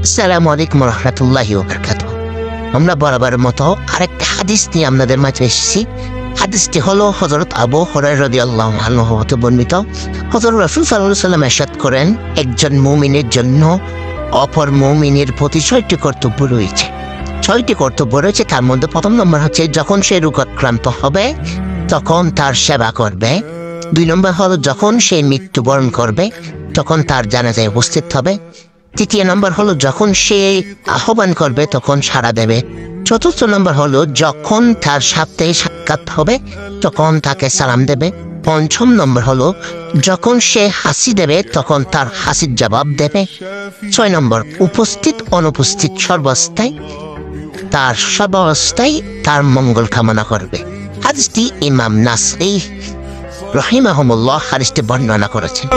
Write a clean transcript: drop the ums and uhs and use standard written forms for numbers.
আসসালামু আলাইকুম রহমতুল্লাহি ওয়া বারাকাতুহু। আমরা বরাবরের মতো আরেকটা হাদিস নিয়ে আপনাদের মাঝে এসেছি। হাদিসটি হলো হযরত আবু হুরায়রা রাদিয়াল্লাহু আনহু হতে বর্ণিত। হযরত রাসূল সাল্লাল্লাহু আলাইহি ওয়াসাল্লাম ইরশাদ করেন, একজন মুমিনের জন্য অপর মুমিনের প্রতি 6টি কর্তব্য রয়েছে। 6টি কর্তব্য রয়েছে, তার মধ্যে প্রথম নম্বর হচ্ছে যখন সে রোগাক্রান্ত হবে তখন তার সেবা করবে। 2 নম্বর হলো যখন সে মৃত্যুবরণ করবে তখন তার জানাজায় উপস্থিত হবে। 3 নম্বর হলো যখন সে আহ্বান করবে তখন সাড়া দেবে। 4 নম্বর হলো যখন তার সাথে সাক্ষাৎ হবে তখন তাকে সালাম দেবে। 5 নম্বর হলো যখন সে হাসি দেবে তখন তার হাসির জবাব দেবে। 6 নম্বর উপস্থিত অনুপস্থিত সর্বাবস্থায় তার মঙ্গল কামনা করবে। হাদিসটি ইমাম নাসাই রাহিমাহুল্লাহ হাদিসটি বর্ণনা করেছেন।